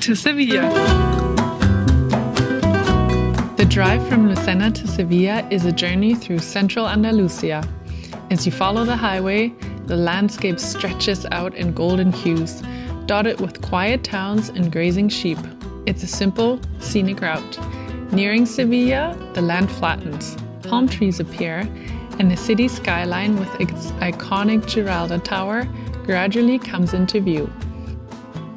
to Seville. The drive from Lucena to Seville is a journey through central Andalusia. As you follow the highway, the landscape stretches out in golden hues, dotted with quiet towns and grazing sheep. It's a simple, scenic route. Nearing Seville, the land flattens, palm trees appear, and the city skyline with its iconic Giralda Tower gradually comes into view.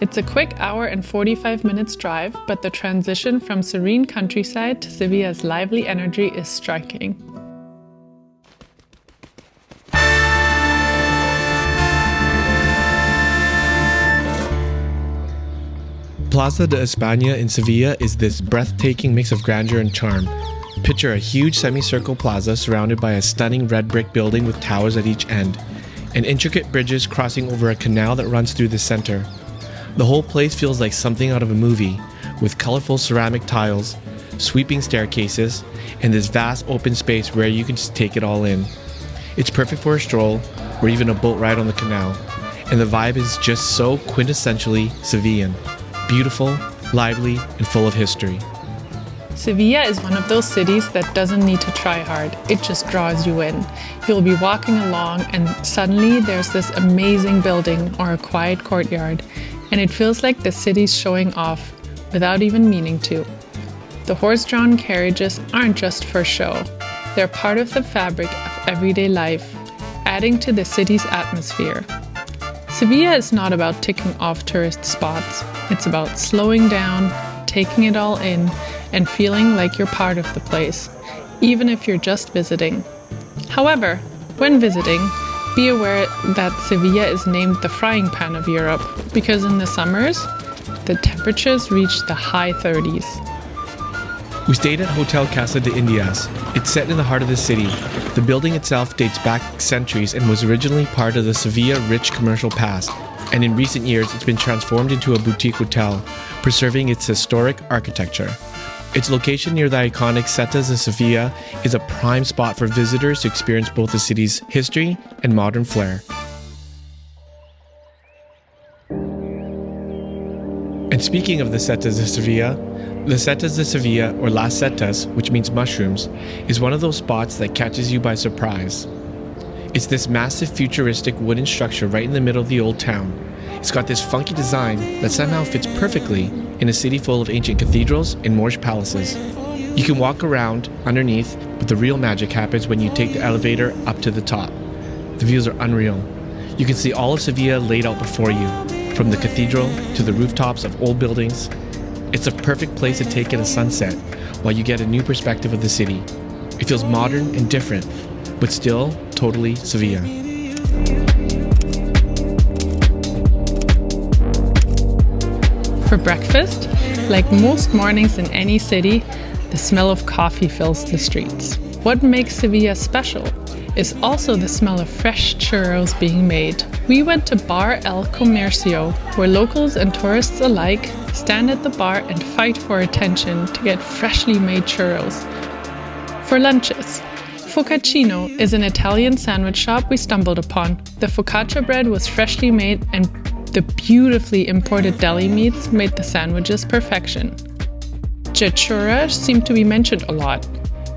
It's a quick hour and 45 minutes drive, but the transition from serene countryside to Seville's lively energy is striking. Plaza de Espaa in Seville is this breathtaking mix of grandeur and charm. Picture a huge semicircle plaza surrounded by a stunning red brick building with towers at each end, and intricate bridges crossing over a canal that runs through the center. The whole place feels like something out of a movie, with colorful ceramic tiles, sweeping staircases, and this vast open space where you can just take it all in. It's perfect for a stroll, or even a boat ride on the canal, and the vibe is just so quintessentially Sevillian. Beautiful, lively, and full of history. Seville is one of those cities that doesn't need to try hard. It just draws you in. You'll be walking along and suddenly there's this amazing building or a quiet courtyard, and it feels like the city's showing off without even meaning to. The horse-drawn carriages aren't just for show. They're part of the fabric of everyday life, adding to the city's atmosphere. Seville is not about ticking off tourist spots. It's about slowing down, taking it all in, and feeling like you're part of the place, even if you're just visiting. However, when visiting, be aware that Seville is named the frying pan of Europe, because in the summers, the temperatures reach the high 30s. We stayed at Hotel Casa de Indias. It's set in the heart of the city. The building itself dates back centuries and was originally part of the Seville rich commercial past. And in recent years, it's been transformed into a boutique hotel, preserving its historic architecture. Its location near the iconic Setas de Seville is a prime spot for visitors to experience both the city's history and modern flair. And speaking of the Setas de Seville, the Setas de Seville, or Las Setas, which means mushrooms, is one of those spots that catches you by surprise. It's this massive futuristic wooden structure right in the middle of the old town. It's got this funky design that somehow fits perfectly in a city full of ancient cathedrals and Moorish palaces. You can walk around underneath, but the real magic happens when you take the elevator up to the top. The views are unreal. You can see all of Seville laid out before you, from the cathedral to the rooftops of old buildings. It's a perfect place to take in a sunset while you get a new perspective of the city. It feels modern and different, but still totally Seville. For breakfast, like most mornings in any city, the smell of coffee fills the streets. What makes Seville special is also the smell of fresh churros being made. We went to Bar El Comercio, where locals and tourists alike stand at the bar and fight for attention to get freshly made churros. For lunches, Focacino is an Italian sandwich shop we stumbled upon. The focaccia bread was freshly made and the beautifully imported deli meats made the sandwiches perfection. Churras seem to be mentioned a lot.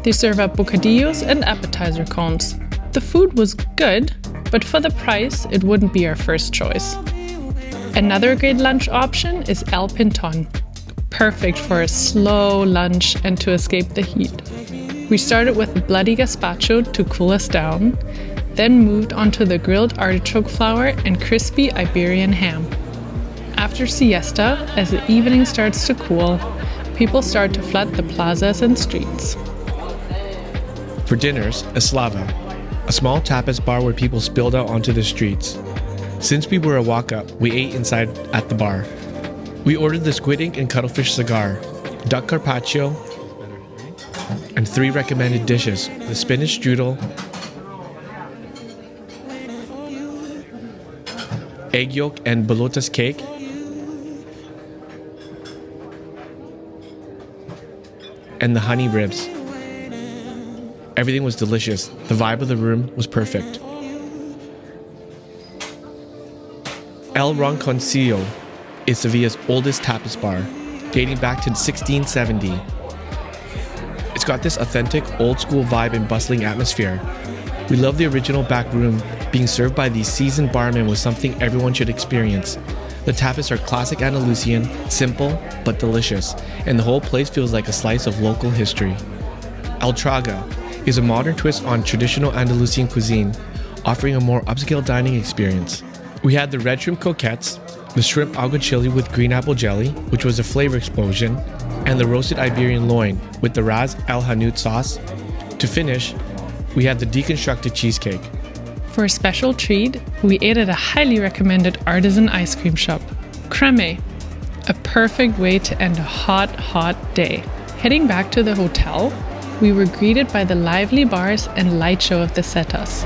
They serve up bocadillos and appetizer cones. The food was good, but for the price, it wouldn't be our first choice. Another great lunch option is El Pinton, perfect for a slow lunch and to escape the heat. We started with a bloody gazpacho to cool us down, then moved onto the grilled artichoke flour and crispy Iberian ham. After siesta, as the evening starts to cool, people start to flood the plazas and streets. For dinners, Eslava, a small tapas bar where people spilled out onto the streets. Since we were a walk-up, we ate inside at the bar. We ordered the squid ink and cuttlefish cigar, duck carpaccio, and 3 recommended dishes: the spinach strudel, egg yolk and bolotas cake, and the honey ribs. Everything was delicious. The vibe of the room was perfect. El Ronconcillo, is Sevilla's oldest tapas bar, dating back to 1670. It's got this authentic old school vibe and bustling atmosphere. We love the original back room. Being served by these seasoned barmen was something everyone should experience. The tapas are classic Andalusian, simple but delicious, and the whole place feels like a slice of local history. El Traga is a modern twist on traditional Andalusian cuisine, offering a more upscale dining experience. We had the red shrimp croquettes, the shrimp aguachile with green apple jelly, which was a flavor explosion, and the roasted Iberian loin with the Ras El Hanout sauce. To finish, we had the deconstructed cheesecake. For a special treat, we ate at a highly recommended artisan ice cream shop, Creme, a perfect way to end a hot, hot day. Heading back to the hotel, we were greeted by the lively bars and light show of the setas.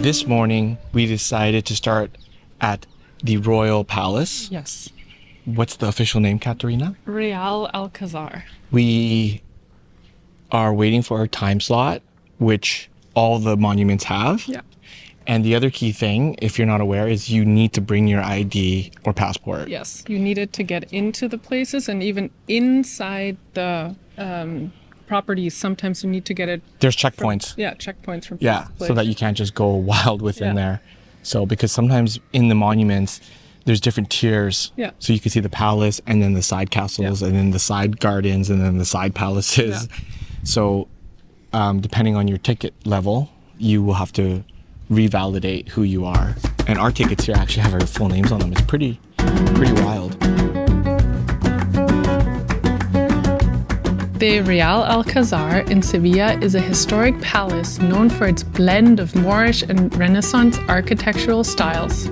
This morning, we decided to start at the Royal Palace. Yes. What's the official name, Katerina? Real Alcazar. We are waiting for our time slot, which all the monuments have. Yeah. And the other key thing, if you're not aware, is you need to bring your ID or passport. Yes, you needed to get into the places, and even inside the properties, sometimes you need to get it. There's checkpoints. Checkpoints from So that you can't just go wild within there. So because sometimes in the monuments, there's different tiers. Yeah. So you can see the palace and then the side castles and then the side gardens and then the side palaces. Yeah. So depending on your ticket level, you will have to revalidate who you are. And our tickets here actually have our full names on them. It's pretty wild. The Real Alcazar in Seville is a historic palace known for its blend of Moorish and Renaissance architectural styles.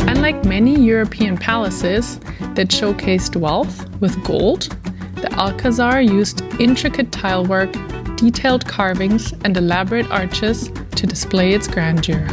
Unlike many European palaces that showcased wealth with gold, the Alcazar used intricate tilework, detailed carvings, and elaborate arches to display its grandeur.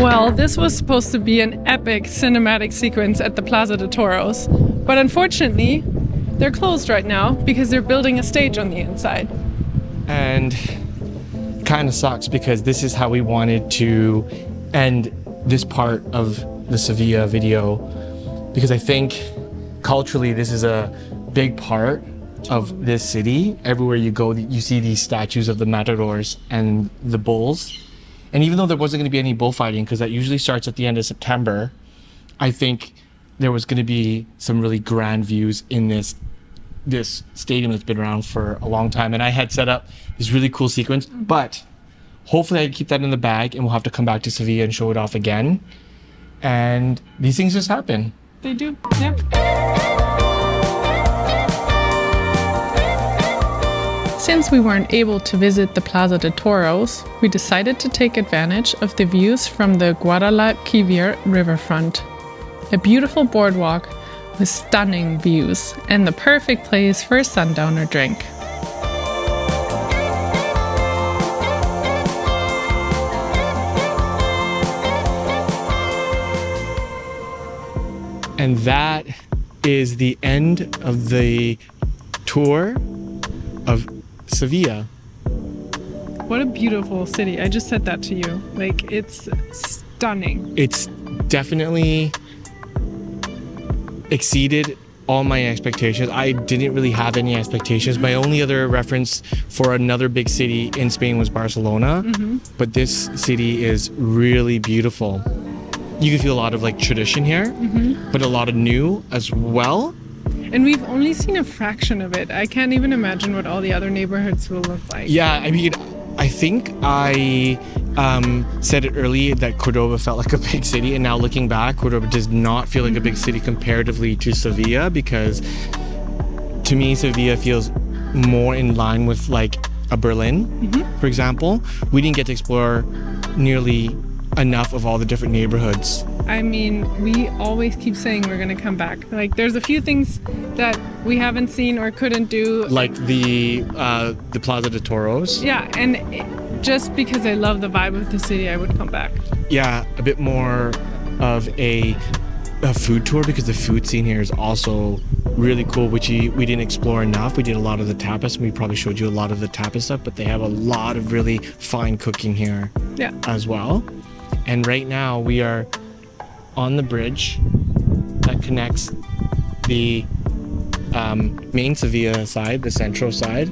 Well, this was supposed to be an epic cinematic sequence at the Plaza de Toros, but unfortunately, they're closed right now because they're building a stage on the inside. And kind of sucks because this is how we wanted to end this part of the Sevilla video, because I think culturally this is a big part of this city. Everywhere you go, you see these statues of the matadors and the bulls. And even though there wasn't going to be any bullfighting, because that usually starts at the end of September, I think there was going to be some really grand views in this stadium that's been around for a long time. And I had set up this really cool sequence, but hopefully I can keep that in the bag and we'll have to come back to Sevilla and show it off again. And these things just happen. They do, yeah. Since we weren't able to visit the Plaza de Toros, we decided to take advantage of the views from the Guadalquivir riverfront. A beautiful boardwalk with stunning views and the perfect place for a sundowner drink. And that is the end of the tour of Sevilla. What a beautiful city. I just said that to you. Like, it's stunning. It's definitely exceeded all my expectations. I didn't really have any expectations. My only other reference for another big city in Spain was Barcelona, but this city is really beautiful. You can feel a lot of like tradition here, but a lot of new as well. And we've only seen a fraction of it. I can't even imagine what all the other neighborhoods will look like. Yeah, I mean, I think I said it earlier that Cordoba felt like a big city, and now looking back, Cordoba does not feel like a big city comparatively to Sevilla, because to me, Sevilla feels more in line with like a Berlin, for example. We didn't get to explore nearly enough of all the different neighborhoods. I mean, we always keep saying we're going to come back. Like, there's a few things that we haven't seen or couldn't do. Like the Plaza de Toros. Yeah, and just because I love the vibe of the city, I would come back. Yeah, a bit more of a food tour, because the food scene here is also really cool, which we didn't explore enough. We did a lot of the tapas, and we probably showed you a lot of the tapas stuff, but they have a lot of really fine cooking here as well. And right now we are on the bridge that connects the main Sevilla side, the central side,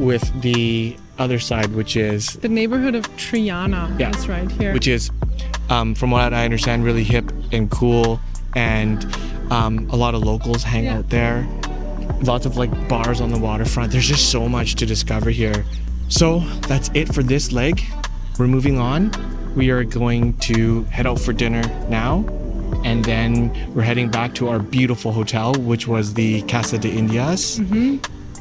with the other side, which is the neighborhood of Triana. Yeah, is right here. which is, from what I understand, really hip and cool, and a lot of locals hang out there. Lots of like bars on the waterfront. There's just so much to discover here. So that's it for this leg. We're moving on. We are going to head out for dinner now, and then we're heading back to our beautiful hotel, which was the Casa de Indias.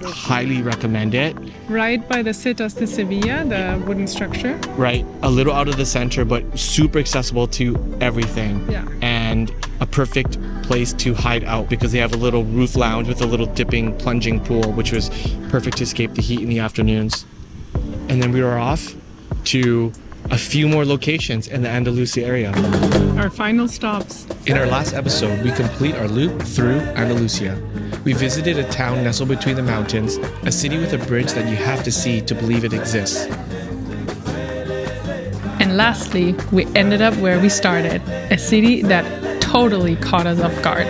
Highly recommend it. Right by the Citas de Sevilla, the wooden structure. Right, a little out of the center, but super accessible to everything. Yeah. And a perfect place to hide out, because they have a little roof lounge with a little dipping, plunging pool, which was perfect to escape the heat in the afternoons. And then we were off to a few more locations in the Andalusia area. Our final stops. In our last episode, we complete our loop through Andalusia. We visited a town nestled between the mountains, a city with a bridge that you have to see to believe it exists. And lastly, we ended up where we started, a city that totally caught us off guard.